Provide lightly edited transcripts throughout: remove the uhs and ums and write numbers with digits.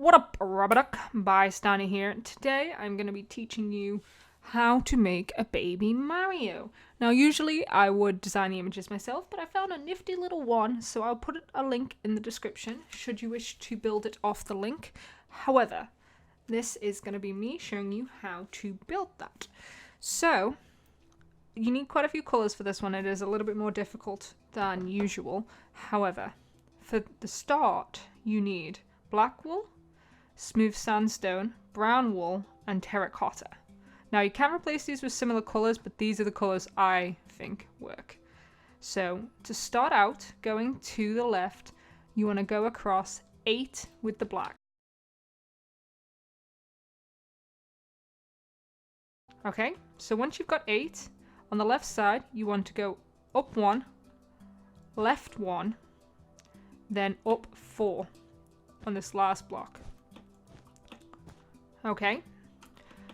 What up, Rubberduck? Bystander here. Today I'm going to be teaching you how to make a baby Mario. Now usually I would design the images myself, but I found a nifty little one, so I'll put a link in the description should you wish to build it off the link. However, this is going to be me showing you how to build that. So you need quite a few colours for this one. It is a little bit more difficult than usual. However, for the start you need black wool, smooth sandstone, brown wool, and terracotta. Now you can replace these with similar colours, but these are the colours I think work. So to start out, going to the left, you want to go across 8 with the black. Okay, so once you've got 8, on the left side you want to go up 1, left 1, then up 4 on this last block. Okay,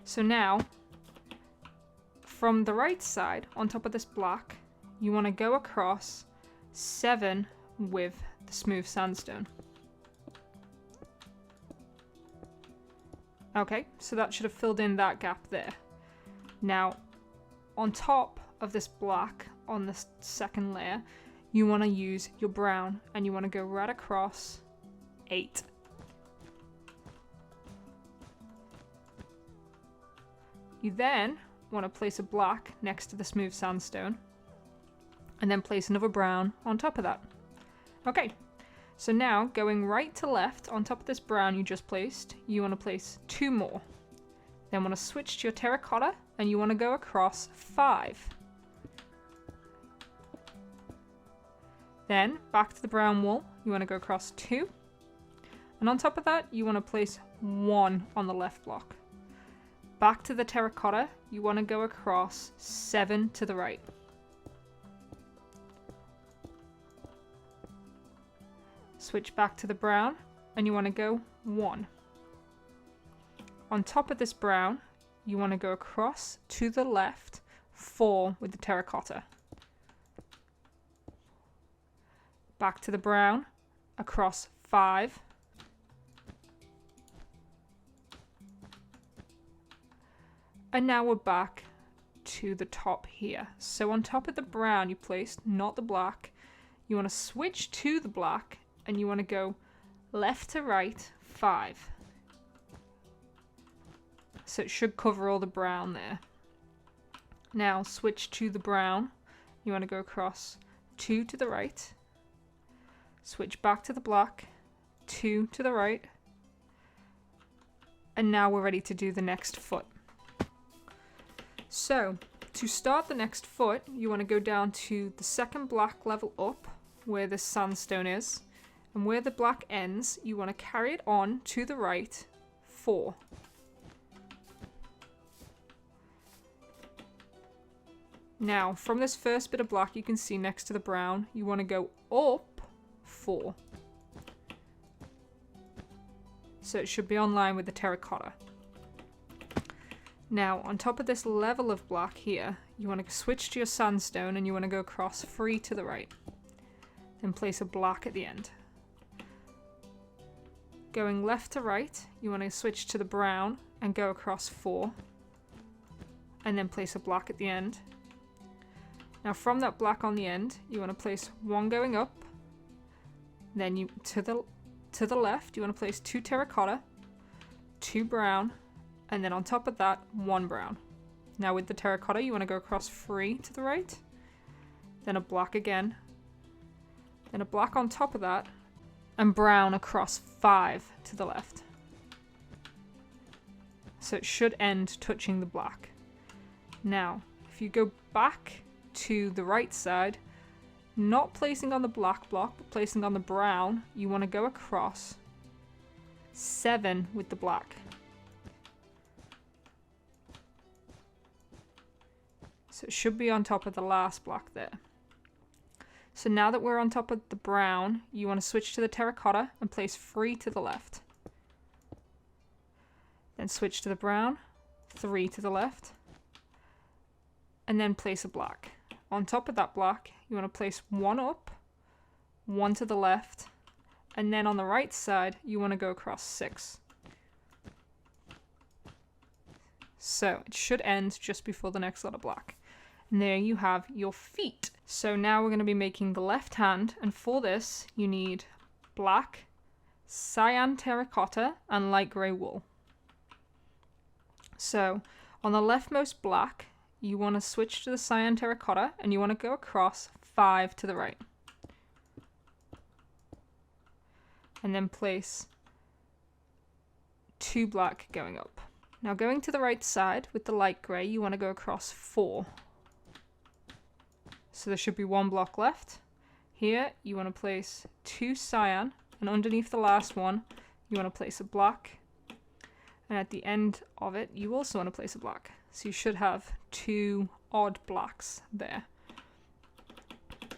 so now from the right side on top of this block you want to go across 7 with the smooth sandstone. Okay, so that should have filled in that gap there. Now on top of this black on the second layer you want to use your brown and you want to go right across 8. You then want to place a black next to the smooth sandstone and then place another brown on top of that. Okay, so now going right to left on top of this brown you just placed, you want to place 2 more. Then want to switch to your terracotta and you want to go across 5. Then back to the brown wool, you want to go across 2. And on top of that you want to place 1 on the left block. Back to the terracotta, you want to go across 7 to the right. Switch back to the brown and you want to go 1. On top of this brown, you want to go across to the left 4 with the terracotta. Back to the brown, across 5. And now we're back to the top here. So on top of the brown you placed, not the black, you want to switch to the black and you want to go left to right 5. So it should cover all the brown there. Now switch to the brown, you want to go across 2 to the right, switch back to the black, 2 to the right, and now we're ready to do the next foot. So, to start the next foot, you want to go down to the second black level up, where the sandstone is, and where the black ends, you want to carry it on to the right, 4. Now, from this first bit of black you can see next to the brown, you want to go up 4. So it should be on line with the terracotta. Now, on top of this level of black here, you want to switch to your sandstone and you want to go across 3 to the right. Then place a black at the end. Going left to right, you want to switch to the brown and go across 4. And then place a black at the end. Now from that black on the end, you want to place 1 going up. Then you to the left, you want to place 2 terracotta, 2 brown, and then on top of that, 1 brown. Now with the terracotta, you want to go across 3 to the right, then a black again, then a black on top of that, and brown across 5 to the left. So it should end touching the black. Now, if you go back to the right side, not placing on the black block, but placing on the brown, you want to go across 7 with the black. So it should be on top of the last block there. So now that we're on top of the brown, you want to switch to the terracotta and place 3 to the left. Then switch to the brown, 3 to the left, and then place a black. On top of that block, you want to place 1 up, 1 to the left, And then on the right side, you want to go across 6. So it should end just before the next lot of black. And there you have your feet. So now we're going to be making the left hand, and for this you need black, cyan terracotta, and light grey wool. So on the leftmost black, you want to switch to the cyan terracotta, and you want to go across 5 to the right. And then place 2 black going up. Now going to the right side with the light grey, you want to go across 4. So there should be 1 block left. Here you want to place 2 cyan, and underneath the last one you want to place a black, and at the end of it you also want to place a black. So you should have 2 odd blacks there.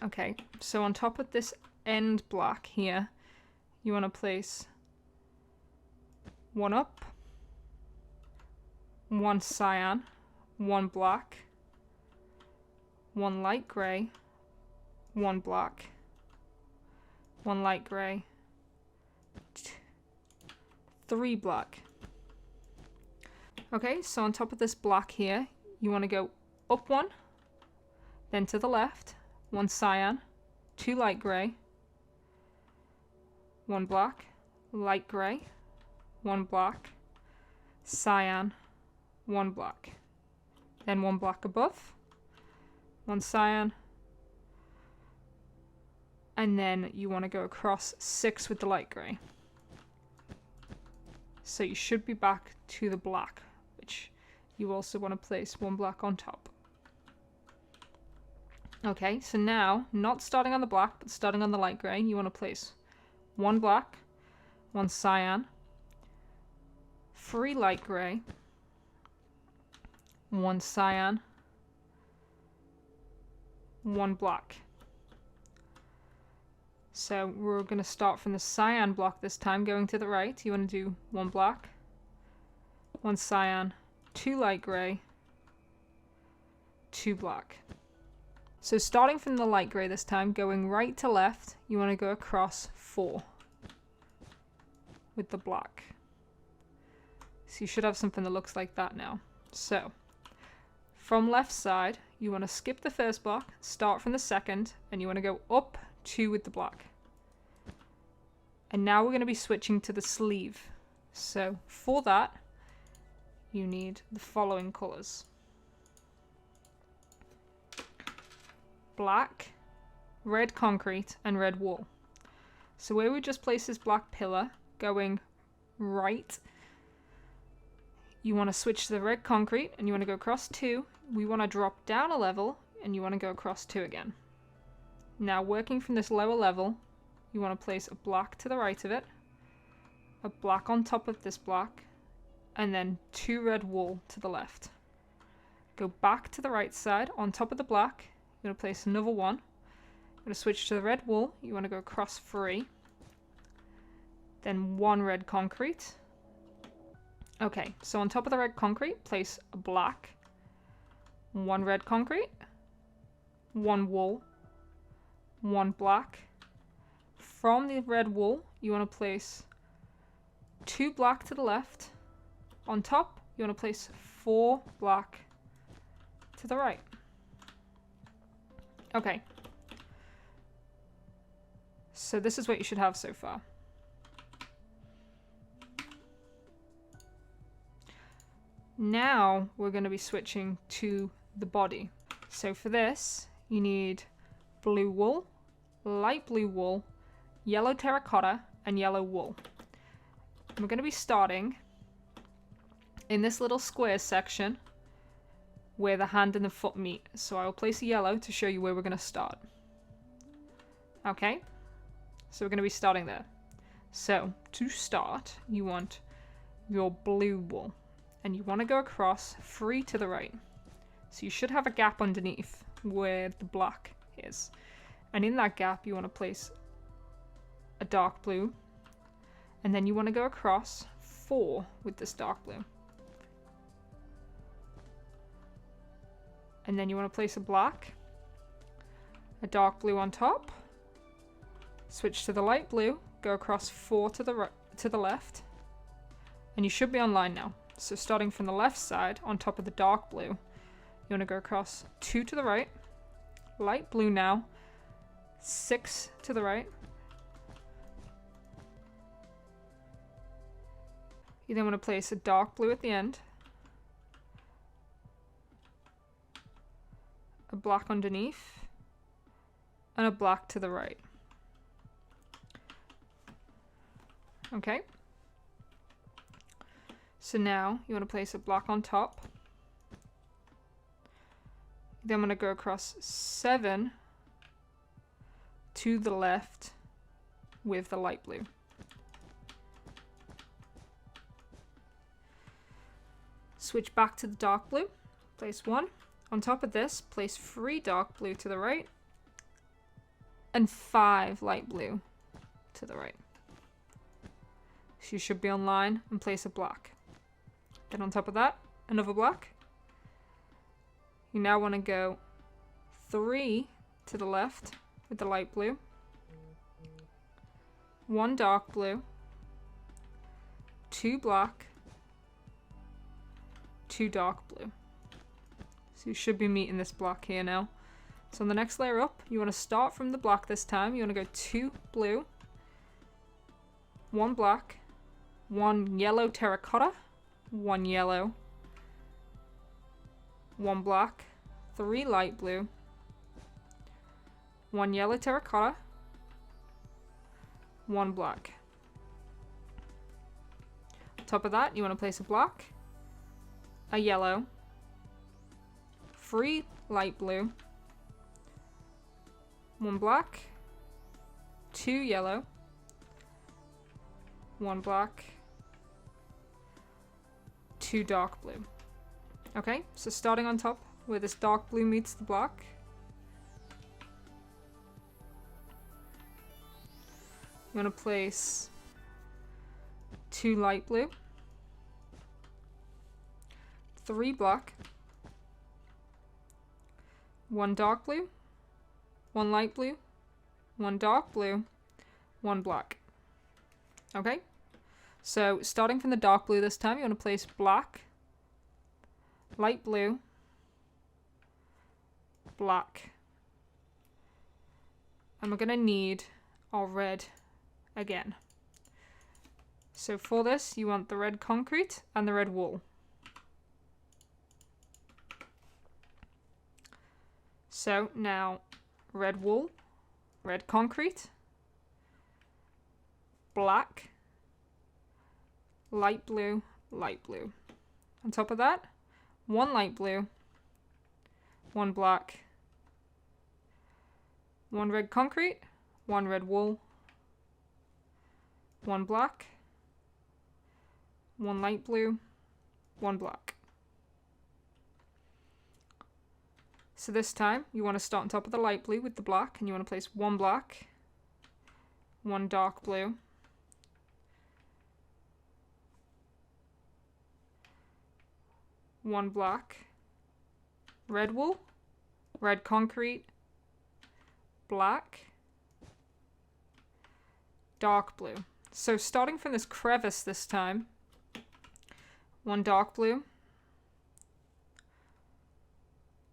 Okay, so on top of this end black here, you want to place 1 up, 1 cyan, 1 black, 1 light grey, 1 black, 1 light grey, 3 black. Okay, so on top of this black here, you want to go up 1, then to the left, 1 cyan, 2 light grey, 1 black, light grey, 1 black, cyan, 1 black, then 1 black above, 1 cyan, and then you want to go across 6 with the light grey. So you should be back to the black, which you also want to place 1 black on top. Okay, so now, not starting on the black, but starting on the light grey, you want to place 1 black, 1 cyan, 3 light grey, 1 cyan, 1 black. So we're going to start from the cyan block this time, going to the right. You want to do 1 black, 1 cyan, 2 light grey, 2 black. So starting from the light grey this time, going right to left, you want to go across 4 with the black. So you should have something that looks like that now. So from left side, you want to skip the first block, start from the second, and you want to go up 2 with the black. And now we're going to be switching to the sleeve. So for that, you need the following colours: black, red concrete, and red wool. So where we just placed this black pillar, going right, you want to switch to the red concrete, and you want to go across 2. We want to drop down a level, and you want to go across 2 again. Now working from this lower level, you want to place a black to the right of it, a black on top of this black, and then 2 red wool to the left. Go back to the right side, on top of the black, you're going to place another 1. You're going to switch to the red wool, you want to go across 3, then 1 red concrete. Okay, so on top of the red concrete, place a black, 1 red concrete, 1 wool, 1 black. From the red wool, you want to place 2 black to the left. On top, you want to place 4 black to the right. Okay. So this is what you should have so far. Now we're going to be switching to the body. So for this, you need blue wool, light blue wool, yellow terracotta, and yellow wool. And we're going to be starting in this little square section where the hand and the foot meet. So I will place a yellow to show you where we're going to start. Okay, so we're going to be starting there. So to start, you want your blue wool, and you want to go across 3 to the right. So you should have a gap underneath where the black is. And in that gap, you want to place a dark blue, and then you want to go across 4 with this dark blue. And then you want to place a black, a dark blue on top, switch to the light blue, go across 4 to the left, and you should be on line now. So starting from the left side on top of the dark blue, you want to go across 2 to the right, light blue now, 6 to the right. You then want to place a dark blue at the end, a black underneath, and a black to the right. Okay. So now you want to place a black on top. Then I'm going to go across 7 to the left with the light blue. Switch back to the dark blue, place 1. On top of this, place 3 dark blue to the right and 5 light blue to the right. So you should be on line and place a black. Then on top of that, another black. You now want to go 3 to the left with the light blue, 1 dark blue, 2 black, 2 dark blue. So you should be meeting this black here now. So on the next layer up, you want to start from the black this time. You want to go 2 blue, 1 black, 1 yellow terracotta, 1 yellow, 1 black, 3 light blue, 1 yellow terracotta, 1 black. On top of that, you want to place a black, a yellow, 3 light blue, 1 black, 2 yellow, 1 black, 2 dark blue. Okay, so starting on top where this dark blue meets the black, you want to place 2 light blue, 3 black, 1 dark blue, 1 light blue, 1 dark blue, 1 black. Okay, so starting from the dark blue this time, you want to place black, light blue, black, and we're going to need our red again. So for this, you want the red concrete and the red wool. So now red wool, red concrete, black, light blue, light blue. On top of that, 1 light blue, 1 black, 1 red concrete, 1 red wool, 1 black, 1 light blue, 1 black. So this time, you want to start on top of the light blue with the black, and you want to place 1 black, 1 dark blue, 1 black, red wool, red concrete, black, dark blue. So starting from this crevice this time, 1 dark blue,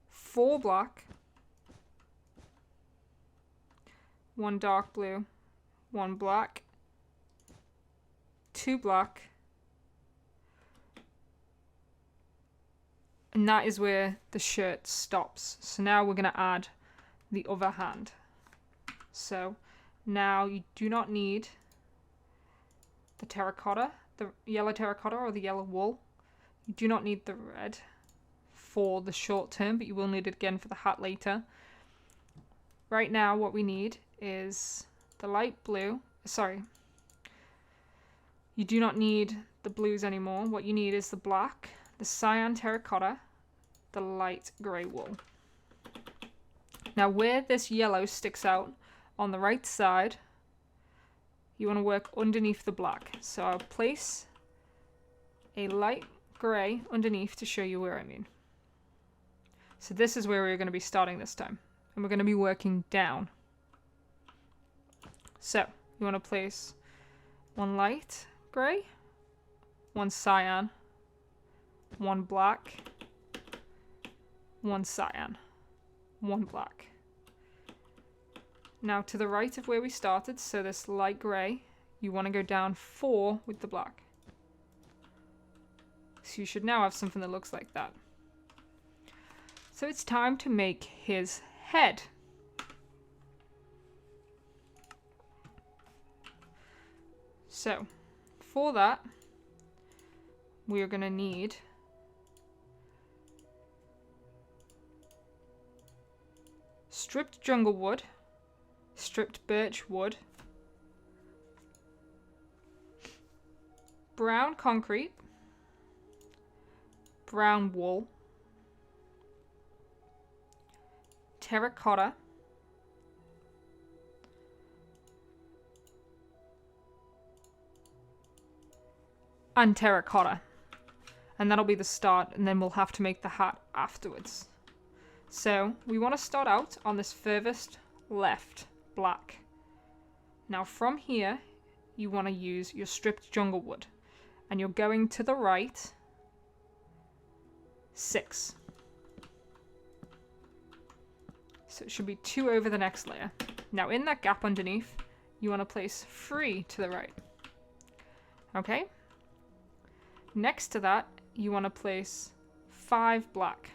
4 black, 1 dark blue, 1 black, 2 black, and that is where the shirt stops. So now we're going to add the other hand. So now you do not need the terracotta, the yellow terracotta or the yellow wool. You do not need the red for the short term, but you will need it again for the hat later. Right now what we need is the light blue. Sorry. You do not need the blues anymore. What you need is the black, the cyan terracotta, the light grey wool. Now where this yellow sticks out on the right side, you want to work underneath the black. So I'll place a light grey underneath to show you where I mean. So this is where we're going to be starting this time. And we're going to be working down. So you want to place one light grey, one cyan, one black, one cyan, one black. Now to the right of where we started, so this light grey, you want to go down 4 with the black. So you should now have something that looks like that. So it's time to make his head. So for that, we are going to need stripped jungle wood, stripped birch wood, brown concrete, brown wool, terracotta, and terracotta. And that'll be the start, and then we'll have to make the hat afterwards. So we want to start out on this furthest left, black. Now from here, you want to use your stripped jungle wood, and you're going to the right 6. So it should be 2 over the next layer. Now in that gap underneath, you want to place 3 to the right. Okay? Next to that, you want to place 5 black.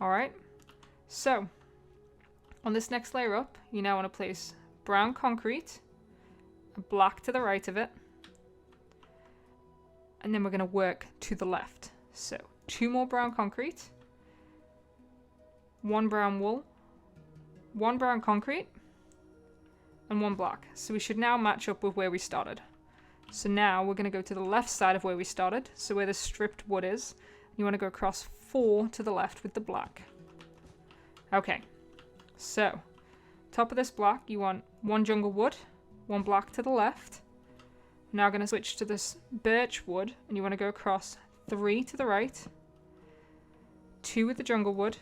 Alright, so on this next layer up, you now want to place brown concrete, a black to the right of it, and then we're going to work to the left. So 2 more brown concrete, 1 brown wool, 1 brown concrete, and 1 black. So we should now match up with where we started. So now we're going to go to the left side of where we started, so where the stripped wood is. You want to go across 4 to the left with the black. Okay, so top of this block, you want 1 jungle wood, 1 black to the left. Now going to switch to this birch wood, and you want to go across 3 to the right, 2 with the jungle wood,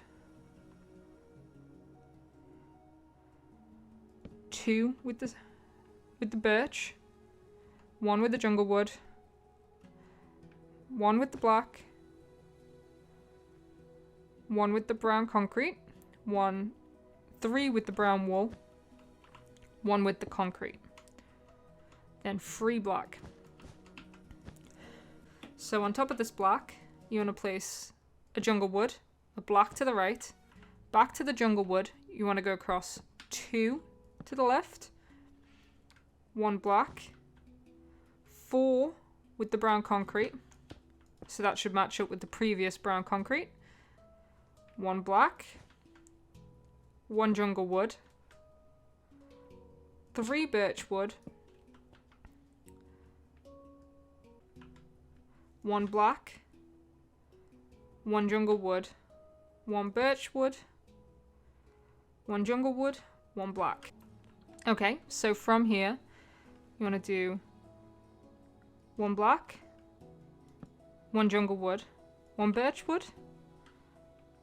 2 with the birch, 1 with the jungle wood, 1 with the black, 1 with the brown concrete, 3 with the brown wool, 1 with the concrete, then 3 black. So on top of this black, you want to place a jungle wood, a black to the right, back to the jungle wood, you want to go across 2 to the left, 1 black, 4 with the brown concrete, so that should match up with the previous brown concrete, 1 black, 1 jungle wood, 3 birch wood, 1 black, 1 jungle wood, 1 birch wood, 1 jungle wood, 1 black. Okay, so from here, you want to do 1 black, 1 jungle wood, 1 birch wood,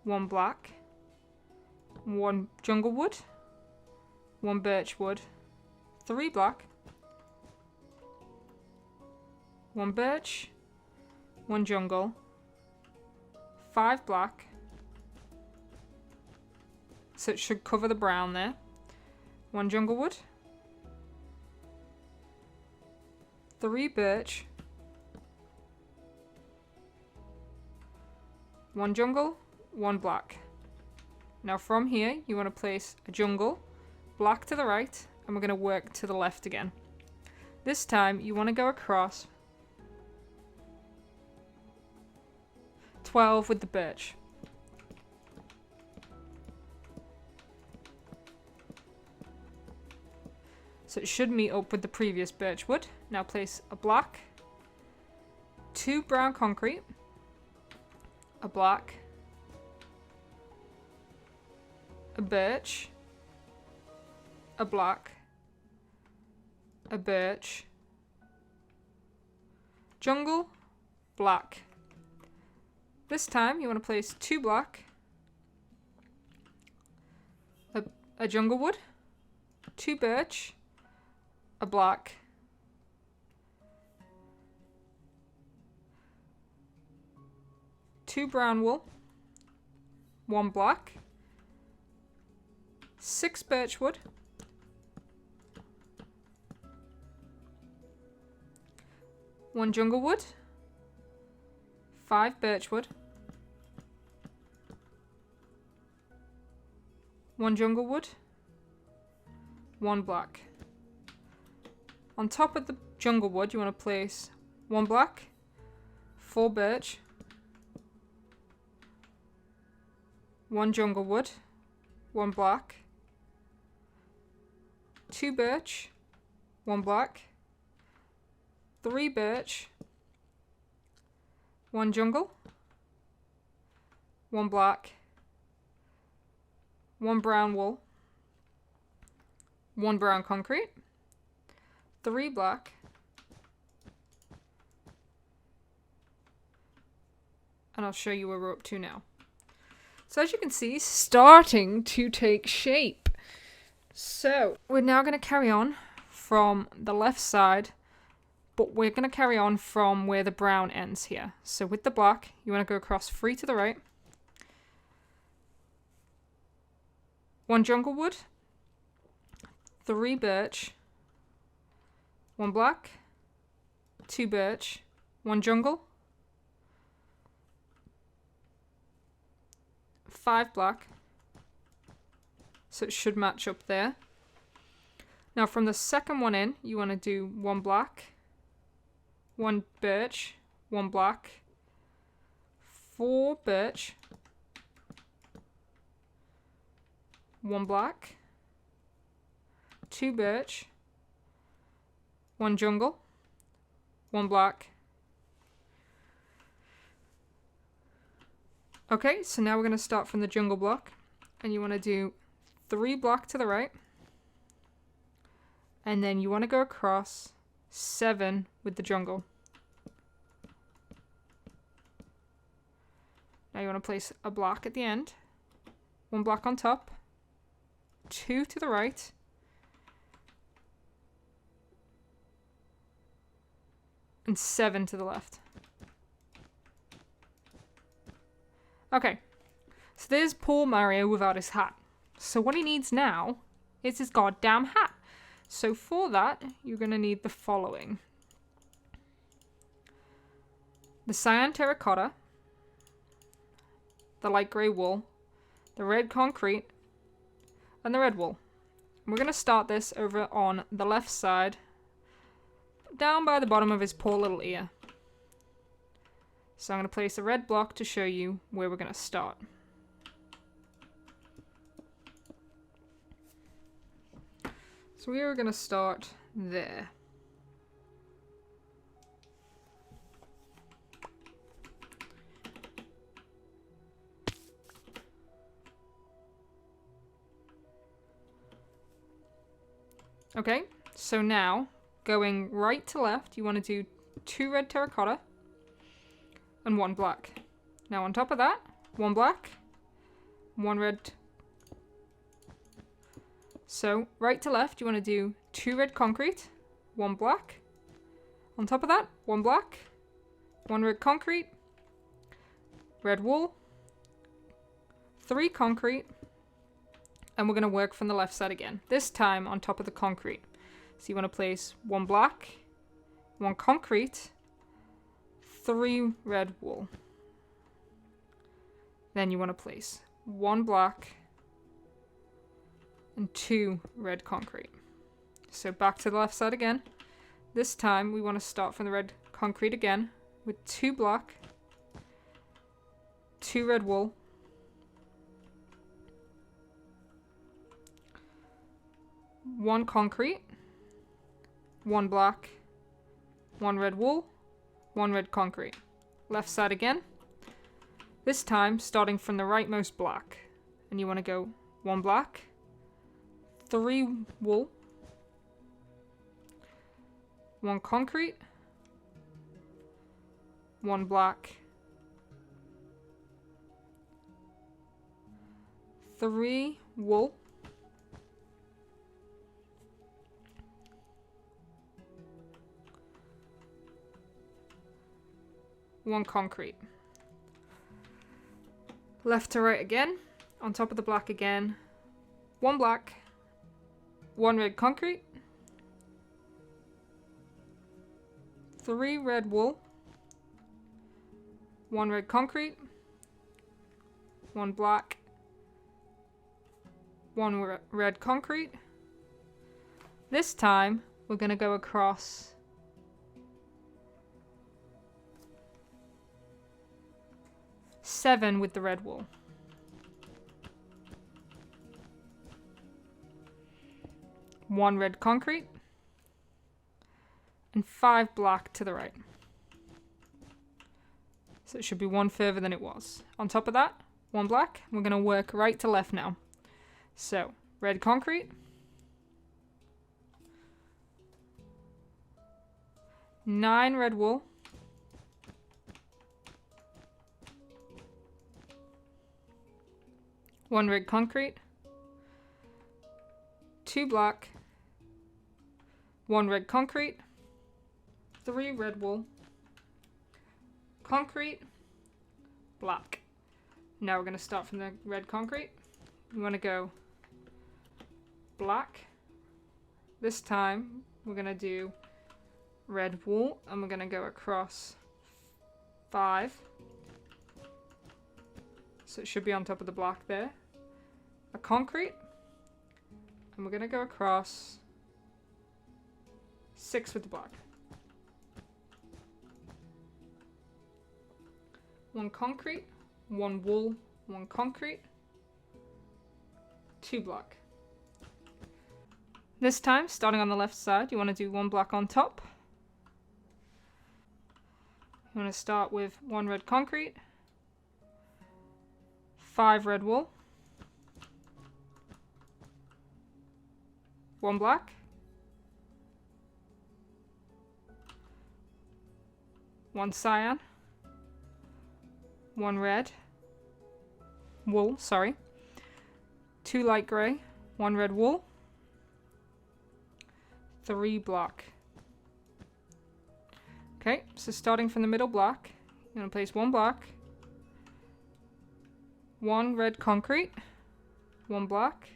1 black, 1 jungle wood, 1 birch wood, 3 black, 1 birch, 1 jungle, 5 black, so it should cover the brown there, 1 jungle wood, 3 birch, 1 jungle, 1 black. Now from here, you want to place a jungle, black to the right, and we're going to work to the left again. This time, you want to go across 12 with the birch. So it should meet up with the previous birch wood. Now place a black, 2 brown concrete, a black, a birch, a black, a birch, jungle, black. This time you want to place 2 black, a jungle wood, 2 birch, a black, 2 brown wool, 1 black, 6 birch wood, 1 jungle wood, 5 birch wood, 1 jungle wood, 1 black. On top of the jungle wood, you want to place 1 black, 4 birch, 1 jungle wood, 1 black, 2 birch, 1 black, 3 birch, 1 jungle, 1 black, 1 brown wool, 1 brown concrete, 3 black, and I'll show you where we're up to now. So as you can see, starting to take shape. So we're now going to carry on from the left side, but we're going to carry on from where the brown ends here. So with the black, you want to go across 3 to the right, 1 jungle wood, 3 birch, 1 black, 2 birch, 1 jungle, 5 black, so it should match up there. Now from the second one in, you want to do 1 black, 1 birch, 1 black, 4 birch, 1 black, 2 birch, 1 jungle, 1 black. Okay, so now we're going to start from the jungle block, and you want to do 3 black to the right, and then you want to go across 7 with the jungle. Now you want to place a black at the end, 1 black on top, 2 to the right, and 7 to the left. Okay, so there's poor Mario without his hat. So what he needs now is his goddamn hat. So for that, you're going to need the following. The cyan terracotta, the light grey wool, the red concrete, and the red wool. We're going to start this over on the left side, down by the bottom of his poor little ear. So I'm going to place a red block to show you where we're going to start. So we are going to start there. Okay, so now going right to left, you want to do 2 red terracotta and 1 black. Now on top of that, 1 black, 1 red. So right to left, you want to do 2 red concrete, 1 black. On top of that, 1 black, 1 red concrete, red wool, 3 concrete, and we're going to work from the left side again. This time on top of the concrete. So you want to place 1 black, 1 concrete, 3 red wool. Then you want to place 1 black and 2 red concrete. So back to the left side again. This time we want to start from the red concrete again with 2 black, 2 red wool, 1 concrete, 1 black, 1 red wool, 1 red concrete. Left side again. This time starting from the rightmost black. And you want to go 1 black, 3 wool, 1 concrete, 1 black, 3 wool, 1 concrete. Left to right again, on top of the black again, 1 black, 1 red concrete, 3 red wool, 1 red concrete, 1 black, 1 red concrete. This time we're going to go across 7 with the red wool. One red concrete and 5 black to the right. So it should be 1 further than it was. On top of that, 1 black. We're going to work right to left now. So red concrete, 9 red wool, 1 red concrete, 2 black, 1 red concrete, 3 red wool, concrete, black. Now we're going to start from the red concrete. We want to go black. This time we're going to do red wool and we're going to go across 5. So it should be on top of the black there. A concrete. And we're going to go across 6 with the black. 1 concrete, 1 wool, 1 concrete, 2 black. This time, starting on the left side, you want to do 1 black on top. You want to start with 1 red concrete, 5 red wool, 1 black, 1 cyan, 1 red wool, 2 light grey, 1 red wool, 3 black. Okay, so starting from the middle black, you're going to place 1 black, 1 red concrete, 1 black,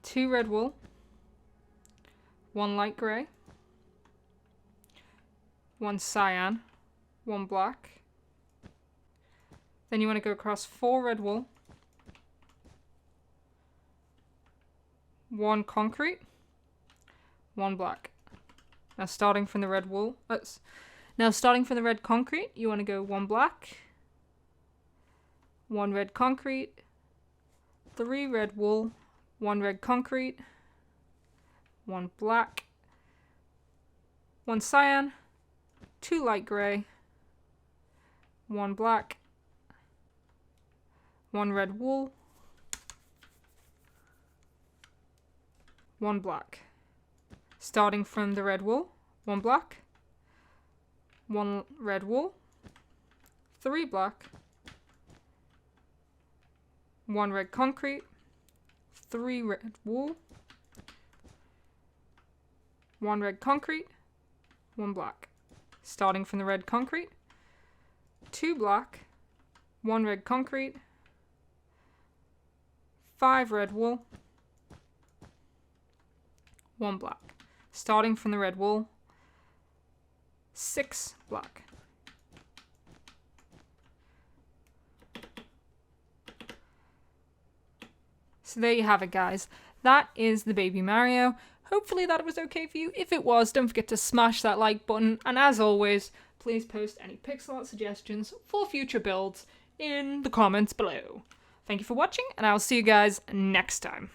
2 red wool, 1 light grey, 1 cyan, 1 black. Then you want to go across 4 red wool, 1 concrete, 1 black. Now starting from the red wool, starting from the red concrete, you want to go 1 black, 1 red concrete, 3 red wool, 1 red concrete, 1 black, 1 cyan, 2 light grey, 1 black, 1 red wool, 1 black. Starting from the red wool, 1 black, 1 red wool, 3 black, 1 red concrete, 3 red wool, 1 red concrete, 1 black. Starting from the red concrete, 2 black, 1 red concrete, 5 red wool, 1 black. Starting from the red wool, 6 black. So there you have it, guys. That is the baby Mario. Hopefully that was okay for you. If it was, don't forget to smash that like button. And as always, please post any pixel art suggestions for future builds in the comments below. Thank you for watching, and I'll see you guys next time.